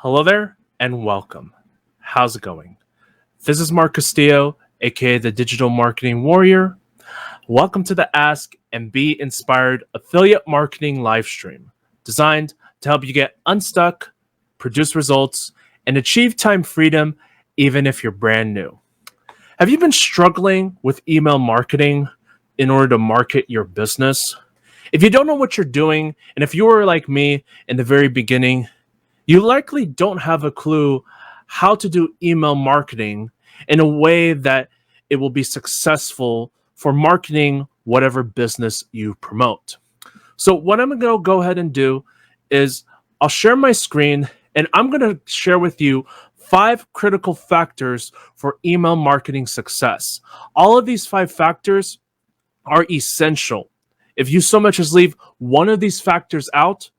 Hello there and welcome. How's it going? This is Mark Castillo, aka the Digital Marketing Warrior. Welcome to the Ask and Be Inspired affiliate marketing live stream, designed to help you get unstuck, produce results, and achieve time freedom even if you're brand new. Have you been struggling with email marketing in order to market your business? If you don't know what you're doing, and if you were like me in the very beginning, you likely don't have a clue how to do email marketing in a way that it will be successful for marketing whatever business you promote. So what I'm going to go ahead and do is I'll share my screen and I'm going to share with you 5 critical factors for email marketing success. All of these 5 factors are essential. If you so much as leave one of these factors out,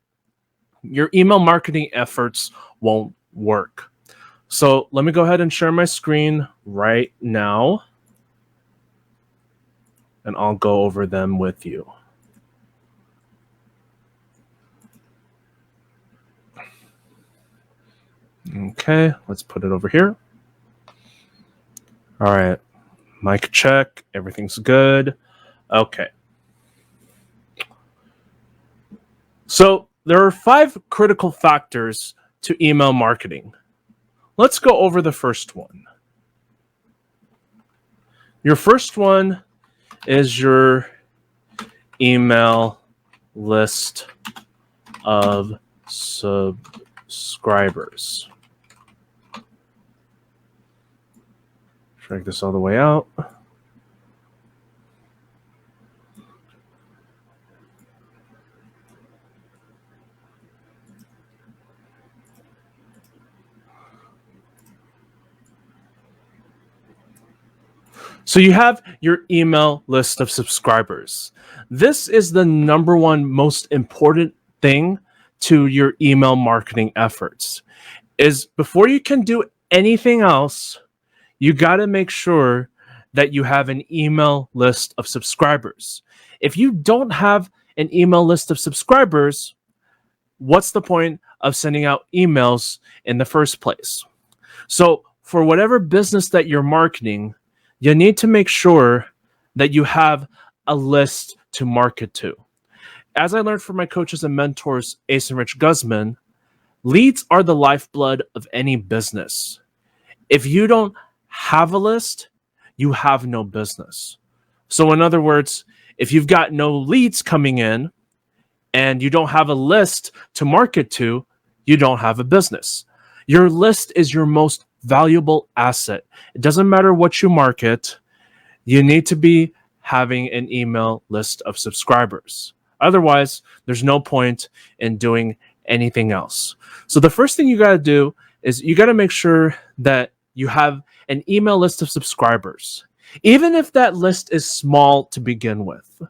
your email marketing efforts won't work. So let me go ahead and share my screen right now, and I'll go over them with you. Okay, let's put it over here. All right, mic check, everything's good. Okay. So there are 5 critical factors to email marketing. Let's go over the first one. Your first one is your email list of subscribers. Drag this all the way out. So you have your email list of subscribers. This is the number one most important thing to your email marketing efforts. Is before you can do anything else, you got to make sure that you have an email list of subscribers. If you don't have an email list of subscribers, what's the point of sending out emails in the first place? So for whatever business that you're marketing, you need to make sure that you have a list to market to. As I learned from my coaches and mentors, Ace and Rich Guzman, leads are the lifeblood of any business. If you don't have a list, you have no business. So in other words, if you've got no leads coming in and you don't have a list to market to, you don't have a business. Your list is your most valuable asset. It doesn't matter what you market, you need to be having an email list of subscribers. Otherwise, there's no point in doing anything else. So the first thing you got to do is you got to make sure that you have an email list of subscribers. Even if that list is small to begin with,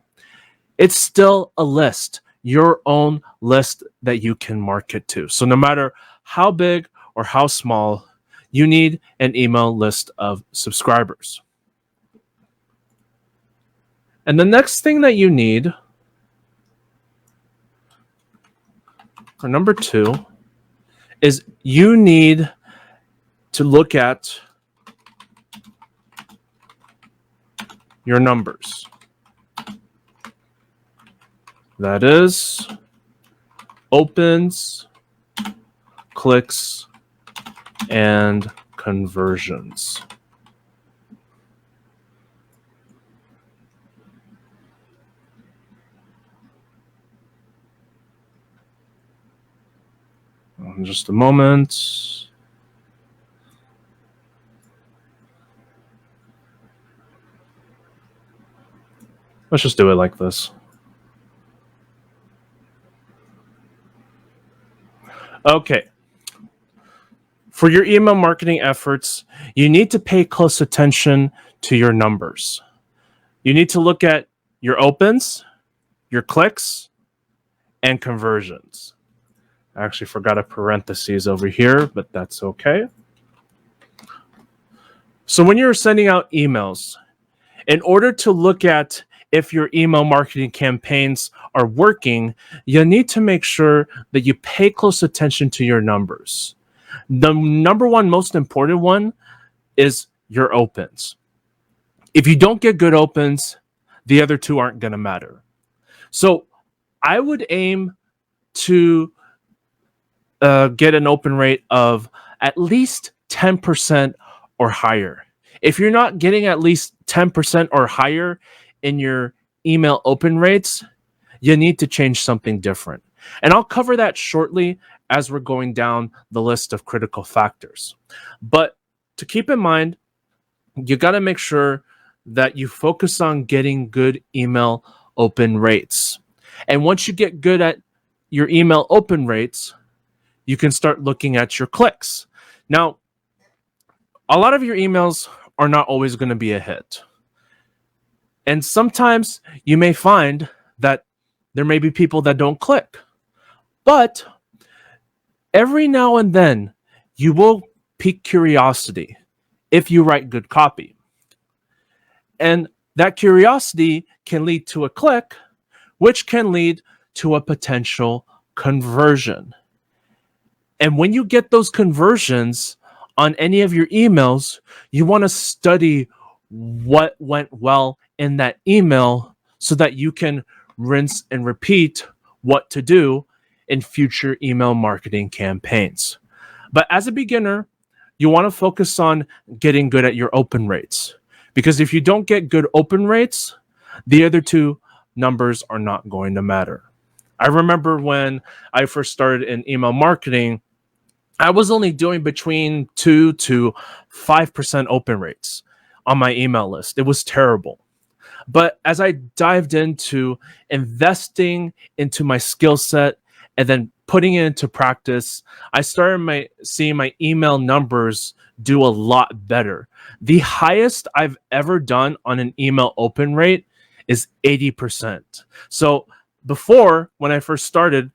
it's still a list, your own list that you can market to. So no matter how big or how small, you need an email list of subscribers. And the next thing that you need, or number 2, is you need to look at your numbers. That is opens, clicks, and conversions. In just a moment. Let's just do it like this. Okay. For your email marketing efforts, you need to pay close attention to your numbers. You need to look at your opens, your clicks, and conversions. I actually forgot a parentheses over here, but that's okay. So when you're sending out emails, in order to look at if your email marketing campaigns are working, you need to make sure that you pay close attention to your numbers. The number one most important one is your opens. If you don't get good opens, the other two aren't going to matter. So I would aim to get an open rate of at least 10% or higher. If you're not getting at least 10% or higher in your email open rates, you need to change something different. And I'll cover that shortly as we're going down the list of critical factors. But to keep in mind, you got to make sure that you focus on getting good email open rates. And once you get good at your email open rates, you can start looking at your clicks. Now, a lot of your emails are not always going to be a hit. And sometimes you may find that there may be people that don't click. But every now and then, you will pique curiosity if you write good copy. And that curiosity can lead to a click, which can lead to a potential conversion. And when you get those conversions on any of your emails, you want to study what went well in that email so that you can rinse and repeat what to do in future email marketing campaigns. But as a beginner, you want to focus on getting good at your open rates. Because if you don't get good open rates, the other two numbers are not going to matter. I remember when I first started in email marketing, I was only doing between 2 to 5% open rates on my email list. It was terrible. But as I dived into investing into my skill set and then putting it into practice, I started seeing my email numbers do a lot better. The highest I've ever done on an email open rate is 80%. So before, when I first started,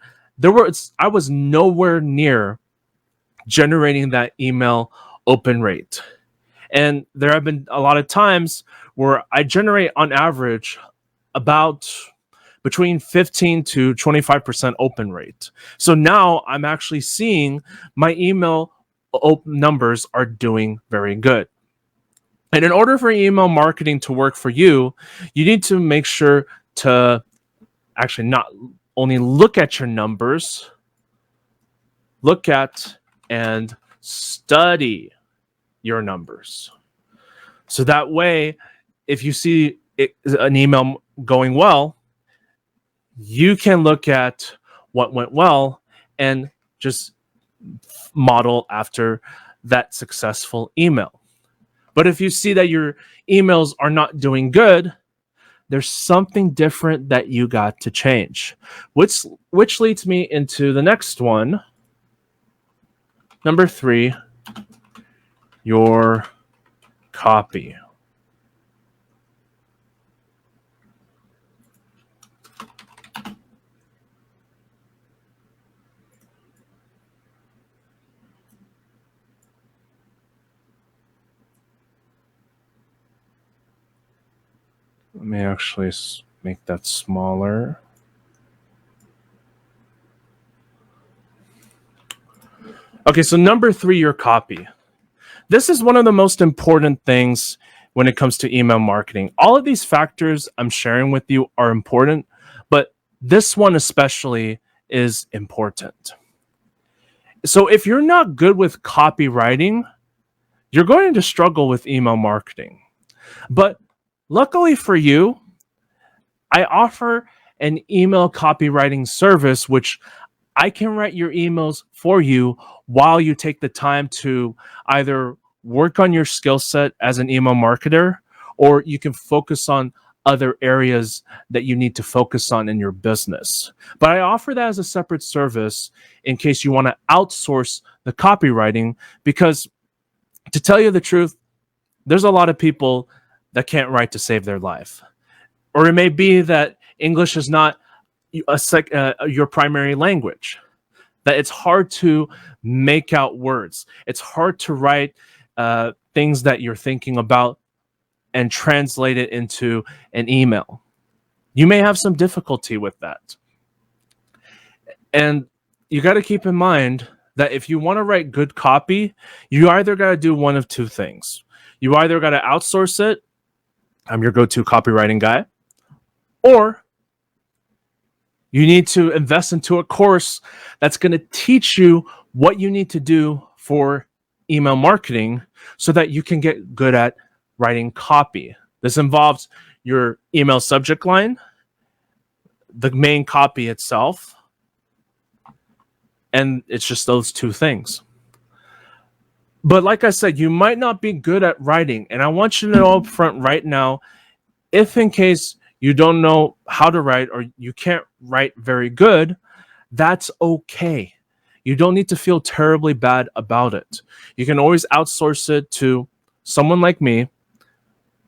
I was nowhere near generating that email open rate. And there have been a lot of times where I generate on average about between 15 to 25% open rate. So now I'm actually seeing my email numbers are doing very good. And in order for email marketing to work for you, you need to make sure to actually not only look at your numbers, look at and study your numbers. So that way, if you see an email going well, you can look at what went well and just model after that successful email. But if you see that your emails are not doing good, there's something different that you got to change, which leads me into the next one. Number 3, your copy. Let me actually make that smaller. Okay, so number 3, your copy. This is one of the most important things when it comes to email marketing. All of these factors I'm sharing with you are important, but this one especially is important. So if you're not good with copywriting, you're going to struggle with email marketing. But luckily for you, I offer an email copywriting service, which I can write your emails for you while you take the time to either work on your skill set as an email marketer, or you can focus on other areas that you need to focus on in your business. But I offer that as a separate service in case you want to outsource the copywriting, because to tell you the truth, there's a lot of people that can't write to save their life. Or it may be that English is not your primary language, that it's hard to make out words. It's hard to write things that you're thinking about and translate it into an email. You may have some difficulty with that. And you got to keep in mind that if you want to write good copy, you either got to do one of two things. You either got to outsource it, I'm your go-to copywriting guy, or you need to invest into a course that's going to teach you what you need to do for email marketing so that you can get good at writing copy. This involves your email subject line, the main copy itself, and it's just those two things. But like I said, you might not be good at writing, and I want you to know up front right now, if in case you don't know how to write or you can't write very good, that's okay. You don't need to feel terribly bad about it. You can always outsource it to someone like me,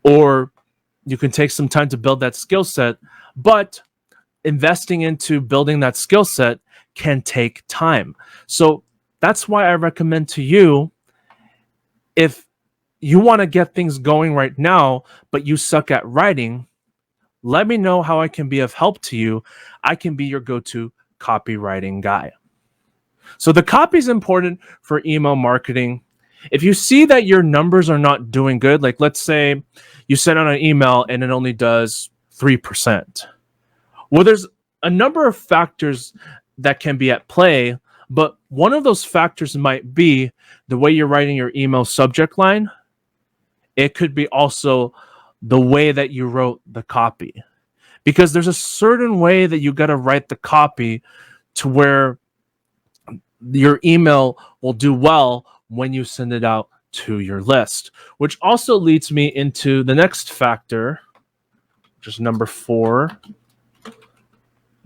or you can take some time to build that skill set, but investing into building that skill set can take time. So that's why I recommend to you, if you want to get things going right now, but you suck at writing, let me know how I can be of help to you. I can be your go-to copywriting guy. So the copy is important for email marketing. If you see that your numbers are not doing good, like let's say you send out an email and it only does 3%. Well, there's a number of factors that can be at play, but one of those factors might be the way you're writing your email subject line. It could be also the way that you wrote the copy, because there's a certain way that you got to write the copy to where your email will do well when you send it out to your list, which also leads me into the next factor, which is number 4,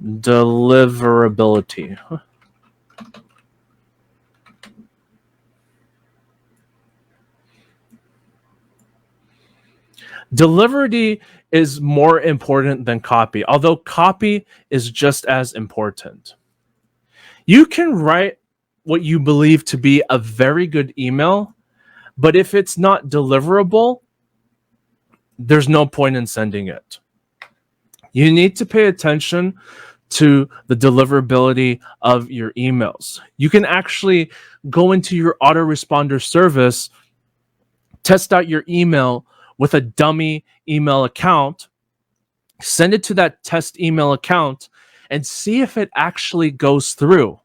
deliverability. Delivery is more important than copy, although copy is just as important. You can write what you believe to be a very good email, but if it's not deliverable, there's no point in sending it. You need to pay attention to the deliverability of your emails. You can actually go into your autoresponder service, test out your email with a dummy email account, send it to that test email account, and see if it actually goes through.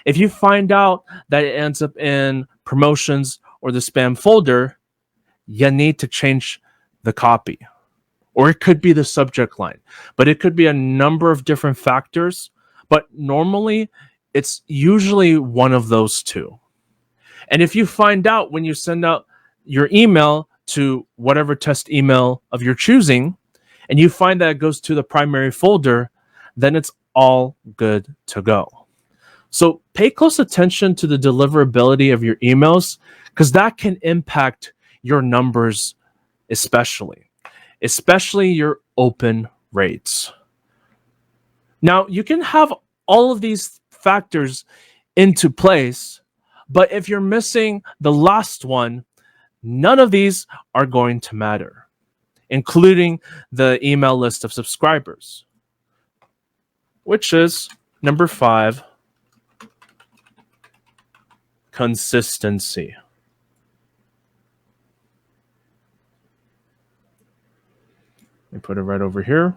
If you find out that it ends up in promotions or the spam folder, you need to change the copy. Or it could be the subject line, but it could be a number of different factors. But normally, it's usually one of those two. And if you find out when you send out your email to whatever test email of your choosing, and you find that it goes to the primary folder, then it's all good to go. So pay close attention to the deliverability of your emails, because that can impact your numbers, especially your open rates. Now, you can have all of these factors into place, but if you're missing the last one, none of these are going to matter, including the email list of subscribers, which is number 5, consistency. Let me put it right over here.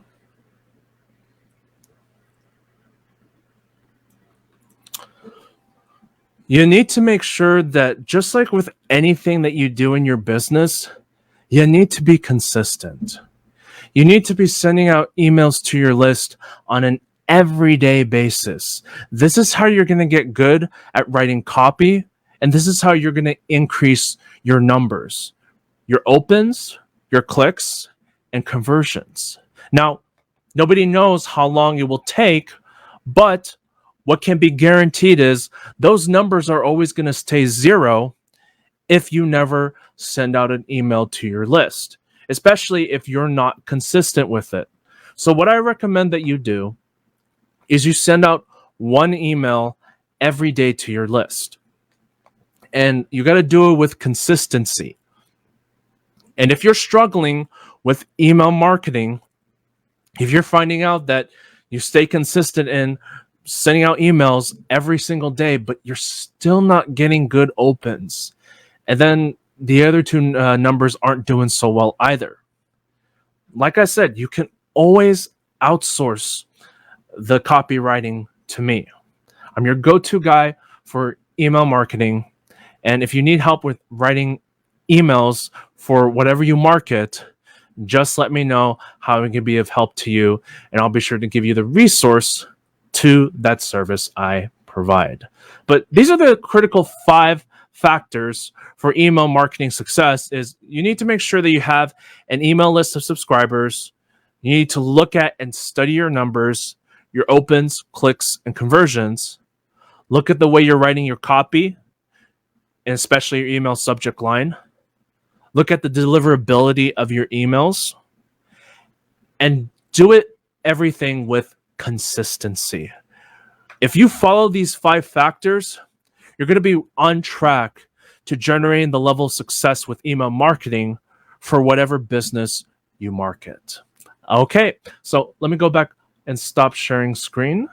You need to make sure that, just like with anything that you do in your business, you need to be consistent. You need to be sending out emails to your list on an everyday basis. This is how you're going to get good at writing copy, and this is how you're going to increase your numbers, your opens, your clicks, and conversions. Now, nobody knows how long it will take, but what can be guaranteed is those numbers are always going to stay 0 if you never send out an email to your list, especially if you're not consistent with it. So what I recommend that you do is you send out one email every day to your list. And you got to do it with consistency. And if you're struggling with email marketing, if you're finding out that you stay consistent in sending out emails every single day, but you're still not getting good opens. And then the other two numbers aren't doing so well either. Like I said, you can always outsource the copywriting to me. I'm your go-to guy for email marketing. And if you need help with writing emails for whatever you market, just let me know how it can be of help to you, and I'll be sure to give you the resource to that service I provide. But these are the critical 5 factors for email marketing success. Is you need to make sure that you have an email list of subscribers. You need to look at and study your numbers, your opens, clicks, and conversions. Look at the way you're writing your copy, and especially your email subject line. Look at the deliverability of your emails, and do it everything with consistency. If you follow these 5 factors, you're going to be on track to generating the level of success with email marketing for whatever business you market. Okay, so let me go back and stop sharing screen.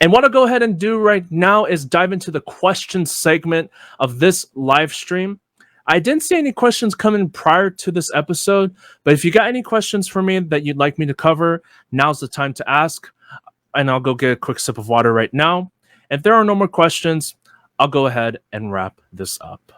And what I'll go ahead and do right now is dive into the question segment of this live stream. I didn't see any questions come in prior to this episode, but if you got any questions for me that you'd like me to cover, now's the time to ask. And I'll go get a quick sip of water right now. If there are no more questions, I'll go ahead and wrap this up.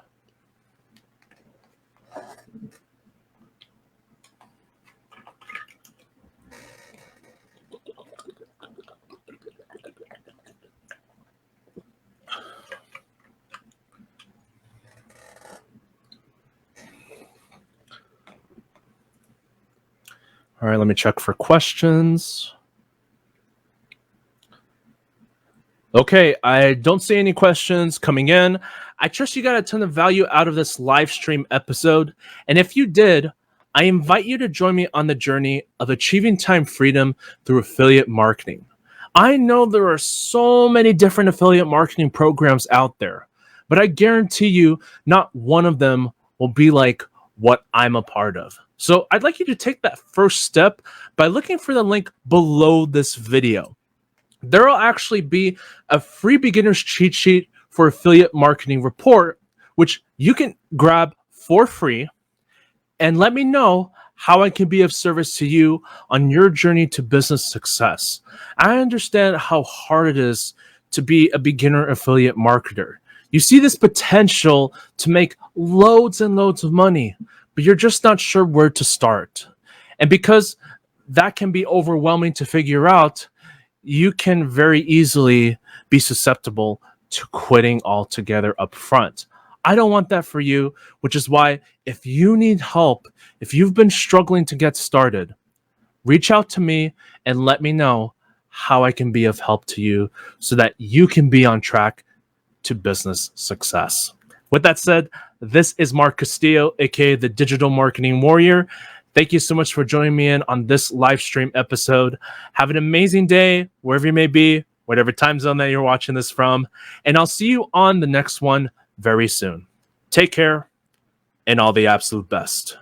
All right, let me check for questions. Okay, I don't see any questions coming in. I trust you got a ton of value out of this live stream episode. And if you did, I invite you to join me on the journey of achieving time freedom through affiliate marketing. I know there are so many different affiliate marketing programs out there, but I guarantee you not one of them will be like what I'm a part of. So I'd like you to take that first step by looking for the link below this video. There will actually be a free beginner's cheat sheet for affiliate marketing report, which you can grab for free, and let me know how I can be of service to you on your journey to business success. I understand how hard it is to be a beginner affiliate marketer. You see this potential to make loads and loads of money, but you're just not sure where to start. And because that can be overwhelming to figure out, you can very easily be susceptible to quitting altogether up front. I don't want that for you, which is why if you need help, if you've been struggling to get started, reach out to me and let me know how I can be of help to you so that you can be on track to business success. With that said, this is Mark Castillo, aka the Digital Marketing Warrior. Thank you so much for joining me in on this live stream episode. Have an amazing day, wherever you may be, whatever time zone that you're watching this from. And I'll see you on the next one very soon. Take care and all the absolute best.